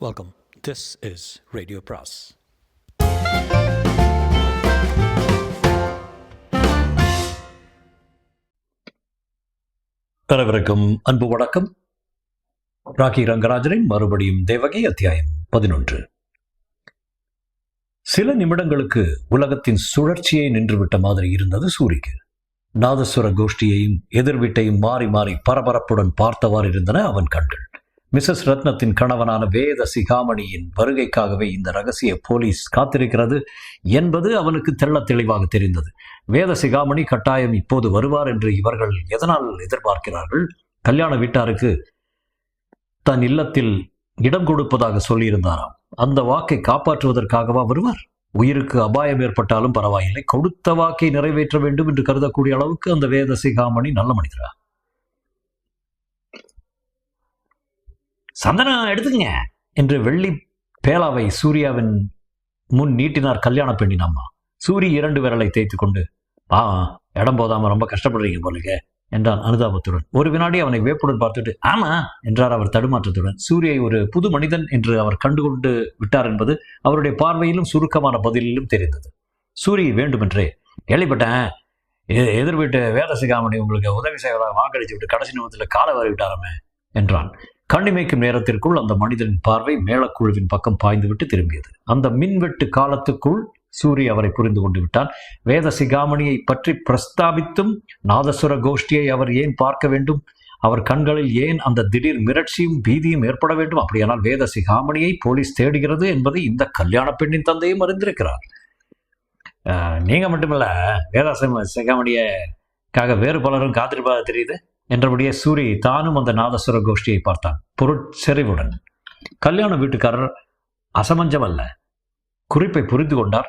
Welcome. This is Radio Pras. அனைவருக்கும் அன்பு வணக்கம். ராக்கி ரங்கராஜனின் மறுபடியும் தேவகி அத்தியாயம் 11. சில நிமிடங்களுக்கு உலகத்தின் சுழற்சியை நின்றுவிட்ட மாதிரி இருந்தது சூரிக்கு. நாதஸ்வர கோஷ்டியையும் எதிர்வீட்டையும் மாறி மாறி பரபரப்புடன் பார்த்தவாறு இருந்தன அவன் கண்கள். மிஸ்ஸஸ் ரத்னத்தின் கணவனான வேத சிகாமணியின் வருகைக்காகவே இந்த ரகசிய போலீஸ் காத்திருக்கிறது என்பது அவனுக்கு தெள்ளத் தெளிவாக தெரிந்தது. வேத சிகாமணி கட்டாயம் இப்போது வருவார் என்று இவர்கள் எதனால் எதிர்பார்க்கிறார்கள்? கல்யாண வீட்டாருக்கு தன் இல்லத்தில் இடம் கொடுப்பதாக சொல்லியிருந்தாராம். அந்த வாக்கை காப்பாற்றுவதற்காகவா வருவார்? உயிருக்கு அபாயம் ஏற்பட்டாலும் பரவாயில்லை, கொடுத்த வாக்கை நிறைவேற்ற வேண்டும் என்று கருதக்கூடிய அளவுக்கு அந்த வேத சிகாமணி நல்ல மனிதரா? சந்தனம் எடுத்துங்க என்று வெள்ளி பேலாவை சூர்யாவின் முன் நீட்டினார் கல்யாண பெண்ணின் அம்மா. சூரி 2 விரலை தேய்த்து கொண்டு, இடம் போதாம ரொம்ப கஷ்டப்படுறீங்க போலுங்க என்றான் அனுதாபத்துடன். ஒரு வினாடி அவனை வேப்புடன் பார்த்துட்டு, ஆமா என்றார் அவர் தடுமாற்றத்துடன். சூரியை ஒரு புது மனிதன் என்று அவர் கண்டுகொண்டு விட்டார் என்பது அவருடைய பார்வையிலும் சுருக்கமான பதிலிலும் தெரிந்தது. சூரி வேண்டுமென்றே, கேள்விப்பட்டேன் எதிர் வீட்டு வேத சிகாமணி உங்களுக்கு உதவி செய்வதாக வாக்களிச்சு விட்டு கடைசி நிமிடத்தில் காலை வாரி விட்டாரமே என்றான். கண்ணிமைக்கும் நேரத்திற்குள் அந்த மனிதனின் பார்வை மேலக்குழுவின் பக்கம் பாய்ந்துவிட்டு திரும்பியது. அந்த மின்வெட்டு காலத்துக்குள் சூரி அவரை புரிந்து கொண்டு விட்டான். வேத சிகாமணியை பற்றி பிரஸ்தாபித்தும் நாதசுர கோஷ்டியை அவர் ஏன் பார்க்க வேண்டும்? அவர் கண்களில் ஏன் அந்த திடீர் மிரட்சியும் பீதியும் ஏற்பட வேண்டும்? அப்படியானால் வேத சிகாமணியை போலீஸ் தேடுகிறது என்பதை இந்த கல்யாண பெண்ணின் தந்தையும் அறிந்திருக்கிறார். நீங்க மட்டுமல்ல, வேத சிகாமணியக்காக வேறு பலரும் காத்திருப்பதாக தெரியுது என்றபடியே சூரி தானும் அந்த நாதசுர கோஷ்டியை பார்த்தான் பொருட்செறிவுடன். கல்யாண வீட்டுக்காரர் அசமஞ்சம் அல்ல, குறிப்பை புரிந்து கொண்டார்.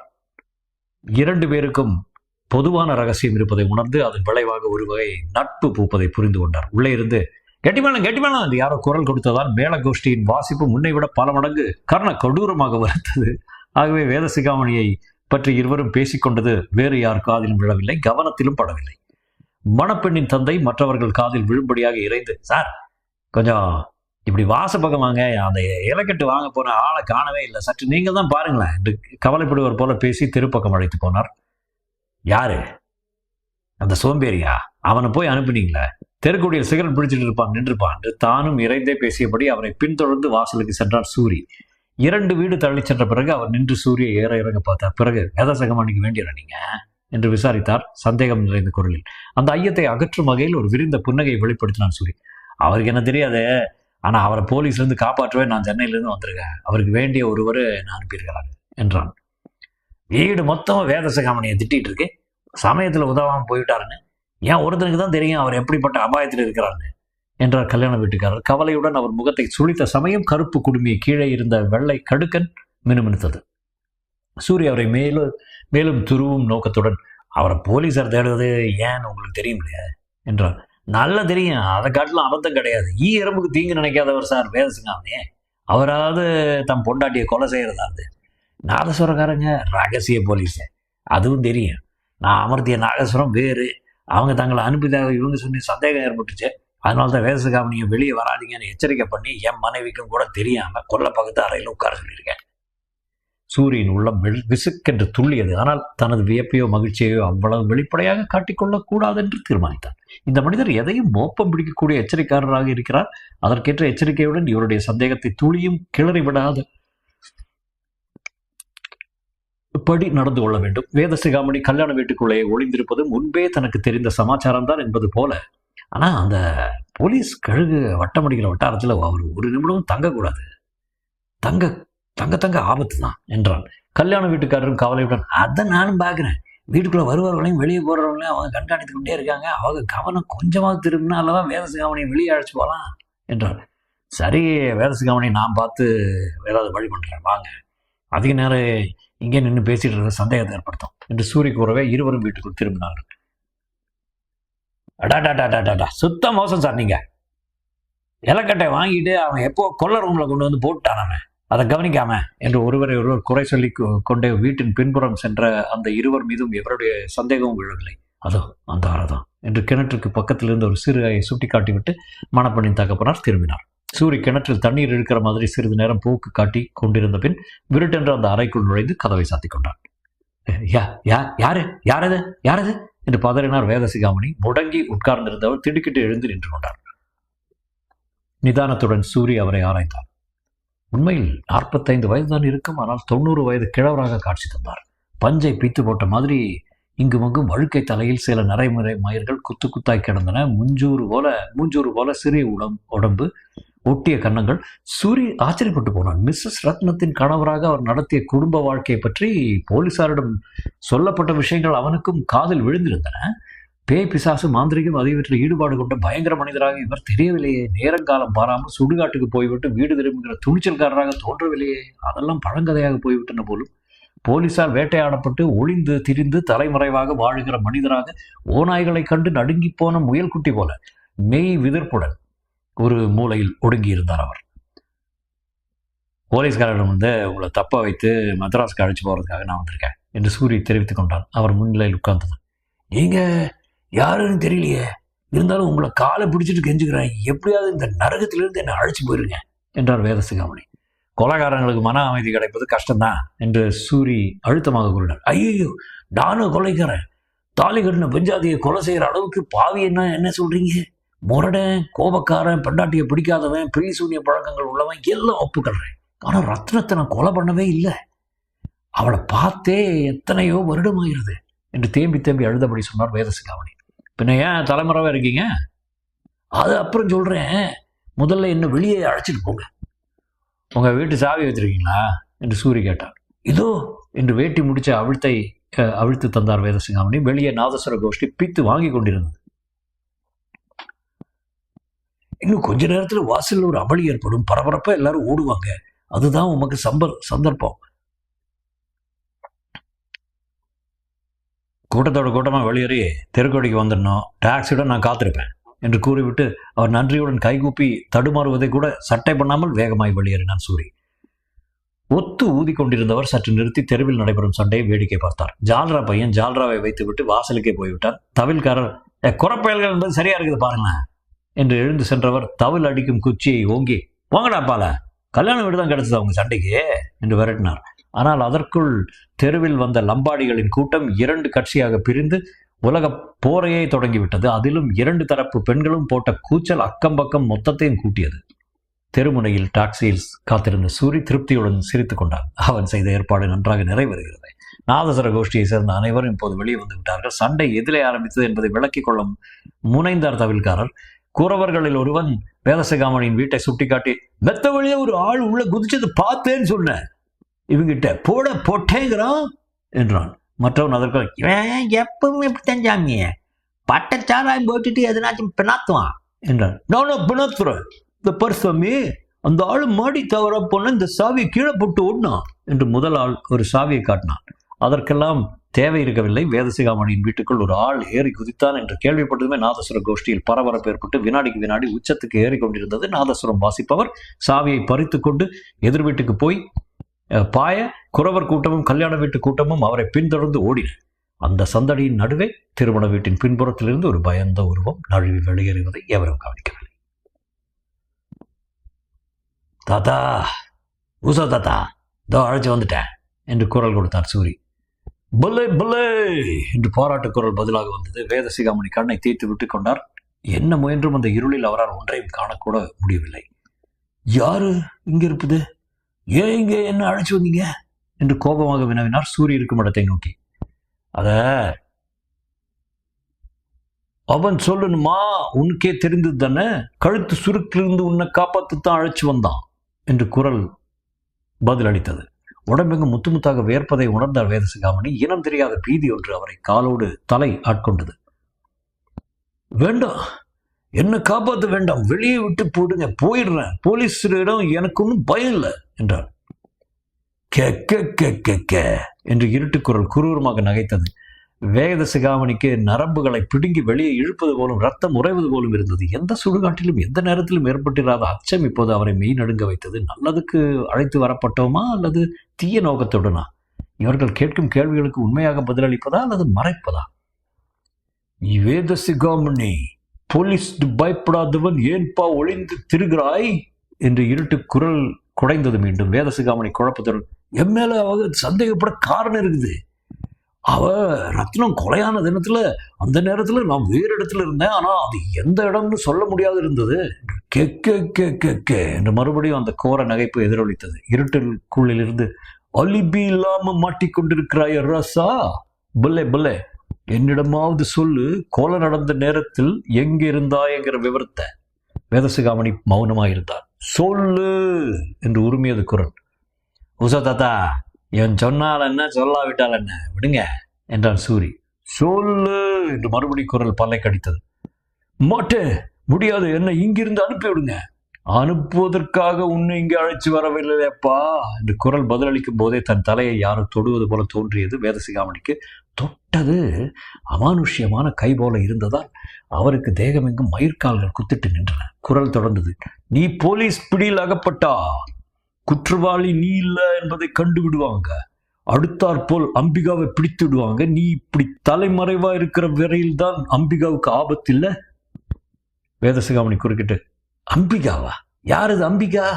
2 பேருக்கும் பொதுவான ரகசியம் இருப்பதை உணர்ந்து அதன் விளைவாக ஒரு வகை நட்பு பூப்பதை புரிந்து கொண்டார். உள்ளே இருந்து கெட்டிமேளம் என்று யாரோ குரல் கொடுத்ததால் மேல கோஷ்டியின் வாசிப்பு முன்னை விட பல மடங்கு கர்ண கொடூரமாக வருத்தது. ஆகவே வேத சிகாமணியை பற்றி இருவரும் பேசிக்கொண்டது வேறு யார் காதிலும் விழவில்லை, கவனத்திலும் படவில்லை. மணப்பெண்ணின் தந்தை மற்றவர்கள் காதில் விழும்படியாக இறைந்து, சார் கொஞ்சம் இப்படி வாசப்பக்கம் வாங்க, அந்த இலக்கட்டு வாங்க போன ஆளை காணவே இல்லை, சற்று நீங்கள் தான் பாருங்களேன் என்று கவலைப்படுவர் போல பேசி தெருப்பக்கம் அழைத்து போனார். யாரு அந்த சோம்பேறியா? அவனை போய் அனுப்புனீங்களே, தெருக்குடியில் சிகரெட் பிடிச்சிட்டு இருப்பான், நின்றுப்பான் என்று தானும் இறைந்தே பேசியபடி அவரை பின்தொடர்ந்து வாசலுக்கு சென்றார் சூரி. 2 வீடு தள்ளி சென்ற பிறகு அவர் நின்று சூரியை ஏற இறங்க பார்த்தார். பிறகு வேத சிகாமணிக்கு வேண்டியற நீங்க என்று விசாரித்தார் சந்தேகம் நிறைந்த குரலில். அந்த ஐயத்தை அகற்றும் வகையில் ஒரு விரிந்த புன்னகையை வெளிப்படுத்தினான் சூரி. அவருக்கு என்ன தெரியாது, ஆனா அவரை போலீஸ்லேருந்து காப்பாற்றவே நான் சென்னையிலேருந்து வந்திருக்கேன், அவருக்கு வேண்டிய ஒருவர் நான் அனுப்பியிருக்கிறாங்க என்றான். வீடு மொத்தம் வேத சிகாமணியை திட்டிட்டு இருக்கு, சமயத்தில் உதவாமல் போயிட்டாருன்னு ஏன் ஒருத்தனுக்கு தான் தெரியும் அவர் எப்படிப்பட்ட அபாயத்தில் இருக்கிறாருன்னு என்றார் கல்யாண வீட்டுக்காரர். கவலையுடன் அவர் முகத்தை சுழித்த சமயம் கருப்பு குடுமியை கீழே இருந்த வெள்ளை கடுக்கன் மினுமினுத்தது. சூரிய அவரை மேலும் துருவும் நோக்கத்துடன், அவரை போலீஸார் தேடுவது ஏன் உங்களுக்கு தெரியும் இல்லையா என்றார். நல்லா தெரியும், அதை காட்டிலும் அபத்தம் கிடையாது. எறும்புக்கு தீங்கு நினைக்காதவர் சார் வேத சிகாமணி. அவராவது தம் பொண்டாட்டியை கொலை செய்யறதாவது. நாதஸ்வரக்காரங்க ரகசிய போலீஸு, அதுவும் தெரியும். நான் அமர்த்திய நாகஸ்வரம் வேறு, அவங்க தங்களை அனுப்பிதாக இவங்க சொல்லி சந்தேகம் ஏற்பட்டுச்சு. அதனால தான் வேத சிகாமணியை வெளியே வராதிங்கன்னு எச்சரிக்கை பண்ணி என் மனைவிக்கும் கூட தெரியாம கொல்ல பக்கத்து அறையில் உட்கார சொல்லியிருக்கேன். சூரியன் உள்ளம் விசுக்கென்று துள்ளியது. ஆனால் தனது வியப்பையோ மகிழ்ச்சியையோ அவ்வளவு வெளிப்படையாக காட்டிக்கொள்ளக் கூடாது என்று தீர்மானித்தார். இந்த மனிதர் எதையும் மோப்பம் பிடிக்கக்கூடிய எச்சரிக்கையாளராக இருக்கிறார். அதற்கேற்ற எச்சரிக்கையுடன் இவருடைய சந்தேகத்தை துளியும் கிளறி விடாத படி நடந்து கொள்ள வேண்டும். வேத சிகாமணி கல்யாண வீட்டுக்குள்ளே ஒளிந்திருப்பது முன்பே தனக்கு தெரிந்த சமாச்சாரம் தான் என்பது போல. ஆனா அந்த போலீஸ் கழுகு வட்டமடிக்கிற வட்டாரத்தில் அவர் ஒரு நிமிடமும் தங்கக்கூடாது. தங்க ஆபத்து தான் என்றான். கல்யாண வீட்டுக்காரரும் கவலையுடன், அதை நானும் பார்க்குறேன், வீட்டுக்குள்ளே வருபவர்களையும் வெளியே போகிறவங்களையும் அவங்க கண்காணித்து கொண்டே இருக்காங்க, அவங்க கவனம் கொஞ்சமாக திரும்பினா அல்லவா வேத சிகாமணியை வெளியே அழைச்சி போகலாம் என்றார். சரி, வேத சிகாமணியை நான் பார்த்து ஏதாவது வழி பண்ணுறேன், வாங்க, அதிக நேரம் இங்கே நின்று பேசிட்டு இருக்க சந்தேகத்தை ஏற்படுத்தும் என்று சூரிய கூறவே இருவரும் வீட்டுக்குள் திரும்பினார்கள். அடாடாடாடாடா, சுத்த மோசம் சார், நீங்கள் இலக்கட்டை வாங்கிட்டு அவன் எப்போ கொள்ள ரூமில் கொண்டு வந்து போட்டுட்டானாமே, அதை கவனிக்காம என்று ஒருவரை ஒருவர் குறை சொல்லி கொண்டே வீட்டின் பின்புறம் சென்ற அந்த இருவர் மீதும் எவருடைய சந்தேகமும் விழவில்லை. அதோ அந்த அறைதான் என்று கிணற்றுக்கு பக்கத்தில் இருந்த ஒரு சிறுகையை சுட்டி காட்டிவிட்டு மணப்பெண்ணின் தகப்பனார் திரும்பினார். சூரி கிணற்றில் தண்ணீர் இருக்கிற மாதிரி சிறிது நேரம் போக்கு காட்டி கொண்டிருந்த பின் விருட்டென்று அந்த அறைக்குள் நுழைந்து கதவை சாத்திக் கொண்டான். யாரு யாரது யாரது என்று பதறினார் வேதசிகாமணி. முடங்கி உட்கார்ந்திருந்தவர் திடுக்கிட்டு எழுந்து நின்று கொண்டார். நிதானத்துடன் சூரி அவரை ஆராய்ந்தார். உண்மையில் 45 வயதுதான் இருக்கும். ஆனால் 90 வயது கிழவராக காட்சி தந்தார். பஞ்சை பீத்து போட்ட மாதிரி இங்குமங்கும் வழுக்கை தலையில் சில நரைமுறை மயிர்கள் குத்து குத்தாய் கிடந்தன. மூஞ்சூறு போல சிறிய உடம்பு, ஒட்டிய கன்னங்கள். சூரி ஆச்சரியப்பட்டு போனான். மிஸ்ஸஸ் ரத்னத்தின் கணவராக அவர் நடத்திய குடும்ப வாழ்க்கையை பற்றி போலீசாரிடம் சொல்லப்பட்ட விஷயங்கள் அவனுக்கும் காதில் விழுந்திருந்தன. பேய் பிசாசு மாந்திரிகம் ஆகியவற்றில் ஈடுபாடு கொண்ட பயங்கர மனிதராக இவர் தெரியவில்லையே. நேரங்காலம் பாராமல் சுடுகாட்டுக்கு போய்விட்டு வீடு திரும்புகிற துணிச்சல்காரராக தோன்றவில்லையே. அதெல்லாம் பழங்கதையாக போய்விட்டன போலும். போலீசார் வேட்டையாடப்பட்டு ஒளிந்து திரிந்து தலைமறைவாக வாழுகிற மனிதராக, ஓநாய்களை கண்டு நடுங்கி போன முயல்குட்டி போல மெய் விதிர்ப்புடன் ஒரு மூலையில் ஒடுங்கி இருந்தார் அவர். போலீஸ்காரரிடம் உங்களை தப்ப வைத்து மദ്രാஸ்க்கு அழைச்சு போறதுக்காக நான் வந்திருக்கேன் என்று சூரி தெரிவித்துக் கொண்டான். அவர் முன்னிலையில் உட்கார்ந்தது. நீங்க யாருன்னு தெரியலையே, இருந்தாலும் உங்களை காலை பிடிச்சிட்டு கெஞ்சுக்கிறேன், எப்படியாவது இந்த நரகத்திலிருந்து என்னை அழைச்சி போயிருங்க என்றார் வேதசிகாமணி. கொலைகாரங்களுக்கு மன அமைதி கிடைப்பது கஷ்டம்தான் என்று சூரி அழுத்தமாக கூறினார். ஐயோ, நானும் கொலைக்காரன். தாலி கட்டின பெஞ்சாதியை கொலை செய்யற அளவுக்கு பாவி என்ன சொல்றீங்க? முரடன், கோபக்காரன், பெண்டாட்டியை பிடிக்காதவன், பிரி சூன்ய பழக்கங்கள் உள்ளவன் எல்லாம் ஒப்புக்கொள்றேன். ஆனா ரத்னத்தை நான் கொலை பண்ணவே இல்லை. அவளை பார்த்தே எத்தனையோ வருடமாகிறது என்று தேம்பி அழுதபடி சொன்னார் வேதசிகாமணி. பின்ன ஏன் தலைமறைவா இருக்கீங்க? அது அப்புறம் சொல்றேன், முதல்ல என்ன வெளியே அழைச்சிட்டு போங்க. உங்க வீட்டு சாவி வச்சிருக்கீங்களா என்று சூரி கேட்டார். இதோ என்று வேட்டி முடிச்ச அவிழ்த்து தந்தார் வேதசிகாமணி. வெளியே நாதஸ்வர கோஷ்டி பித்து வாங்கி கொண்டிருந்தது. இன்னும் கொஞ்ச நேரத்துல வாசல்ல ஒரு அமளி ஏற்படும். பரபரப்பா எல்லாரும் ஓடுவாங்க. அதுதான் உமக்கு சந்தர்ப்பம். கூட்டத்தோட கூட்டமா வெளியேறி தெருக்கோடிக்கு வந்துடணும். டாக்ஸியுடன் நான் காத்திருப்பேன் என்று கூறிவிட்டு அவர் நன்றியுடன் கைகூப்பி தடுமாறுவதை கூட சட்டை பண்ணாமல் வேகமாய் வெளியேறினான் சூரி. ஒத்து ஊதி கொண்டிருந்தவர் சற்று நிறுத்தி தெருவில் நடைபெறும் சண்டையை வேடிக்கை பார்த்தார். ஜால்ரா பையன் ஜால்ராவை வைத்துவிட்டு வாசலுக்கே போய்விட்டார். தவில்காரர், குறப்பயல்கள் என்பது சரியா இருக்குது பாருங்களேன் என்று எழுந்து சென்றவர் தவில் அடிக்கும் குச்சியை ஓங்கி, போங்கடா பால, கல்யாண வீடு தான் கிடைச்சது அவங்க சண்டைக்கு என்று விரட்டினார். ஆனால் அதற்குள் தெருவில் வந்த லம்பாடிகளின் கூட்டம் 2 கட்சியாக பிரிந்து உலக போரையே தொடங்கிவிட்டது. அதிலும் 2 தரப்பு பெண்களும் போட்ட கூச்சல் அக்கம்பக்கம் மொத்தத்தையும் கூட்டியது. தெருமுனையில் டாக்ஸியில் காத்திருந்த சூரி திருப்தியுடன் சிரித்துக் கொண்டான். அவன் செய்த ஏற்பாடு நன்றாக நிறைவேறுகிறது. நாதஸ்வர கோஷ்டியை சேர்ந்த அனைவரும் இப்போது வெளியே வந்து விட்டார்கள். சண்டை எதிலே ஆரம்பித்தது என்பதை விளக்கிக் கொள்ள முனைந்தார் தவில்காரர். கூறவர்களில் ஒருவன் வேதசிகாமணியின் வீட்டை சுட்டிக்காட்டி, மெத்த வழியே ஒரு ஆள் உள்ள குதிச்சது பார்த்தேன்னு சொன்னேன், இவங்கிட்ட போட்டேங்கிறான் என்றான். மற்றவன் அதற்கு, இவன் எப்பவும் இப்படித்தான் சாமிய, பட்டச்சாராயம் போட்டுட்டு எதனாச்சும் பிணாத்துவான் என்றான். நானும் பிணத்துறேன் இந்த பர்சாமி, அந்த ஆளு மாடி தவற போன இந்த சாவியை கீழே போட்டு ஓடினான் என்று முதல் ஆள் ஒரு சாவியை காட்டினான். அதற்கெல்லாம் தேவை இருக்கவில்லை. வேதசிகாமணியின் வீட்டுக்குள் ஒரு ஆள் ஏறி குதித்தான் என்று கேள்விப்பட்டதுமே நாதஸ்வர கோஷ்டியில் பரபரப்பு ஏற்பட்டு வினாடிக்கு வினாடி உச்சத்துக்கு ஏறி கொண்டிருந்தது. நாதஸ்வரம் வாசிப்பவர் சாவியை பறித்து கொண்டு எதிர் வீட்டுக்கு போய் பாய குறவர் கூட்டமும் கல்யாண வீட்டு கூட்டமும் அவரை பின்தொடர்ந்து ஓடின. அந்த சந்தடியின் நடுவே திருமண வீட்டின் பின்புறத்திலிருந்து ஒரு பயந்த உருவம் நழுவி வெளியேறுவதை எவரும் கவனிக்கவில்லை. தாத்தா, ஊசோ தாத்தா, இதோ அழைச்சு வந்துட்டேன் என்று குரல் கொடுத்தார் சூரி. பலே பலே என்று பாராட்டு குரல் பதிலாக வந்தது. வேதசிகாமணி கண்ணை தீர்த்து விட்டுக் கொண்டார். என்ன முயன்றும் அந்த இருளில் அவரால் ஒன்றையும் காணக்கூட முடியவில்லை. யாரு இங்க இருப்பது? ஏன் இங்கே என்ன அழைச்சு வந்தீங்க என்று கோபமாக வினவினார் சூரி இருக்கும் இடத்தை நோக்கி. அத அவன் சொல்லணுமா? உனக்கே தெரிந்தது தானே, கழுத்து சுருக்கிலிருந்து உன்னை காப்பாத்துத்தான் அழைச்சு வந்தான் என்று குரல் பதில் அளித்தது. உடம்பெங்கு முத்து முத்தாக வேர்ப்பதை உணர்ந்தார் வேதசிகாமணி. இனம் தெரியாத பீதி ஒன்று அவரை காலோடு தலை ஆட்கொண்டது. வேண்டாம், என்ன காப்பாற்ற வேண்டாம், வெளியே விட்டு போடுங்க, போயிடுறேன், போலீஸிடம் எனக்கு ஒன்றும் பயம் இல்லை என்றார். கெக்க என்று இருட்டுக்குரல் குரூரமாக நகைத்தது. வேதசிகாமணிக்கு நரம்புகளை பிடுங்கி வெளியே இழுப்பது போலும் ரத்தம் உறைவது போலும் இருந்தது. எந்த சுடுகாட்டிலும் எந்த நேரத்திலும் ஏற்பட்டிராத அச்சம் இப்போது அவரை மெய் நடுங்க வைத்தது. நல்லதுக்கு அழைத்து வரப்பட்டோமா அல்லது தீய நோக்கத்துடனா? இவர்கள் கேட்கும் கேள்விகளுக்கு உண்மையாக பதிலளிப்பதா அல்லது மறைப்பதா? வேதசிகாமணி, போலீஸ் பயப்படாதவன் ஏன்பா ஒளிந்து திருகிறாய் என்று இருட்டு குரல் குடைந்தது. மீண்டும் வேதசிகாமணி குழப்பத்துடன், என் மேல அவ சந்தேகப்பட காரணம் இருக்குது. அவ ரத்னம் கொலையான தினத்துல அந்த நேரத்துல நான் வேறு இடத்துல இருந்தேன். ஆனா அது எந்த இடம்னு சொல்ல முடியாது இருந்தது. கே என்று மறுபடியும் அந்த கோர நகைப்பு எதிரொலித்தது. இருட்டுக்குள்ளிலிருந்து, அலிபி இல்லாம மாட்டிக்கொண்டிருக்கிறாய் ரசா, புல்லே புல்லே, என்னிடமாவது சொல்லு, கொலை நடந்த நேரத்தில் எங்க இருந்தாய்ங்கிற விவரத்தை. வேதசிகாமணி மௌனமாயிருந்தார். சொல்லு என்று உரிமையது குரல். உசா தாத்தா, இவன் சொன்னால் என்ன சொல்லாவிட்டால் என்ன, விடுங்க என்றான் சூரி. சொல்லு என்று மறுபடி குரல் பல்லை கடித்தது. மாட்டே, முடியாது, என்ன இங்கிருந்து அனுப்பி விடுங்க. அனுப்புவதற்காக உன்னை இங்கே அழைச்சி வரவில்லையப்பா என்று குரல் பதிலளிக்கும் போதே தன் தலையை யாரும் தொடுவது போல தோன்றியது வேதசிகாமணிக்கு. தொட்டது அமானுஷ்யமான கை போல இருந்ததால் அவருக்கு தேகமெங்கும் மயிர்கால்கள் குத்திட்டு நின்றன. குரல் தொடர்ந்தது. நீ போலீஸ் பிடியில் அகப்பட்டா குற்றவாளி நீ இல்ல என்பதை கண்டு விடுவாங்க. அடுத்தாற்போல் அம்பிகாவை பிடித்து விடுவாங்க. நீ இப்படி தலைமறைவா இருக்கிற வரையில் தான் அம்பிகாவுக்கு ஆபத்து இல்லை. வேதசிகாமணி குறுக்கிட்டு, அம்பிகாவா? யாரது அம்பிகா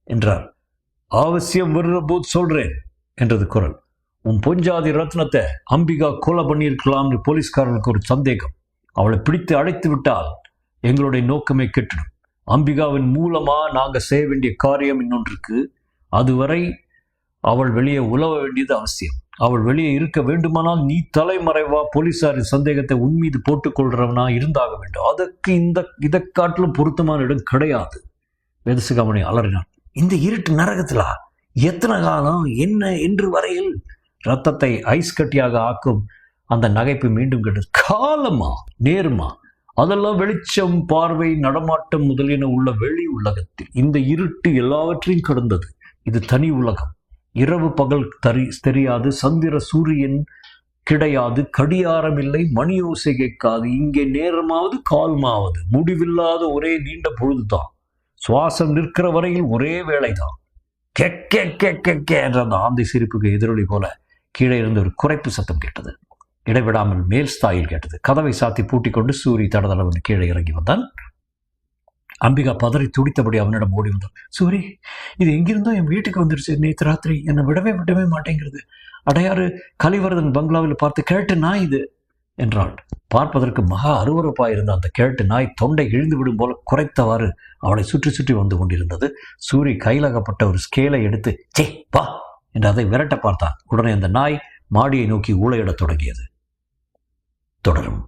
என்றார். அவசியம் வர்ற போது சொல்றேன் என்றது குரல். உன் பொஞ்சாதி ரத்னத்தை அம்பிகா கொலை பண்ணியிருக்கலாம்னு போலீஸ்காரனுக்கு ஒரு சந்தேகம். அவளை பிடித்து அழைத்து விட்டால் எங்களுடைய நோக்கமே கெட்டுடும். அம்பிகாவின் மூலமா நாங்க செய்ய வேண்டிய காரியம் இன்னொன்றுக்கு. அதுவரை அவள் வெளியே உலவ வேண்டியது அவசியம். அவள் வெளியே இருக்க வேண்டுமானால் நீ தலைமறைவா போலீசாரின் சந்தேகத்தை உன் மீது போட்டுக்கொள்றவனா இருந்தாக வேண்டும். அதற்கு இதை காட்டிலும் பொருத்தமான இடம் கிடையாது. வேதசிகாமணி அலறினான். இந்த இருட்டு நரகத்திலா? எத்தனை காலம்? என்ன என்று வரையில்? ரத்தத்தை ஐஸ் கட்டியாக ஆக்கும் அந்த நகைப்பு மீண்டும் கேட்டது. காலமா நேருமா? அதெல்லாம் வெளிச்சம், பார்வை, நடமாட்டம் முதலியன உள்ள வெளி உலகத்தில். இந்த இருட்டு எல்லாவற்றையும் கடந்தது. இது தனி உலகம். இரவு பகல் தெரியாது, சந்திர சூரியன் கிடையாது, கடியாரம் இல்லை, மணியோசை கேட்காது. இங்கே நேரமாவது காலமாவது முடிவில்லாத ஒரே நீண்ட பொழுதுதான். சுவாசம் நிற்கிற வரையில் ஒரே வேளைதான். கெக்கே என்ற அந்த ஆந்தை சிரிப்புக்கு எதிரொலி போல கீழே இருந்து ஒரு குறைப்பு சத்தம் கேட்டது. இடைவிடாமல் மேல் ஸ்தாயில் கேட்டது. கதவை சாத்தி பூட்டிக் கொண்டு சூரி தடதளவன் கீழே இறங்கி வந்தான். அம்பிகா பதறி துடித்தபடி அவனிடம் ஓடி வந்தான். சூரி, இது எங்கிருந்தோ என் வீட்டுக்கு வந்துருச்சு. நேற்று ராத்திரி என்னை விடவே மாட்டேங்கிறது. அடையாறு கலிவரதன் பங்களாவில் பார்த்து கேட்டு நாய் இது என்றாள். பார்ப்பதற்கு மகா அருவறுப்பாயிருந்த அந்த கேட்டு நாய் தொண்டை இழிந்து விடும் போல குறைத்தவாறு அவளை சுற்றி சுற்றி வந்து கொண்டிருந்தது. சூரி கையிலாகப்பட்ட ஒரு ஸ்கேலை எடுத்து சே வா என்று அதை விரட்ட பார்த்தான். உடனே அந்த நாய் மாடியை நோக்கி ஊளையிடத் தொடங்கியது. தொடரும்.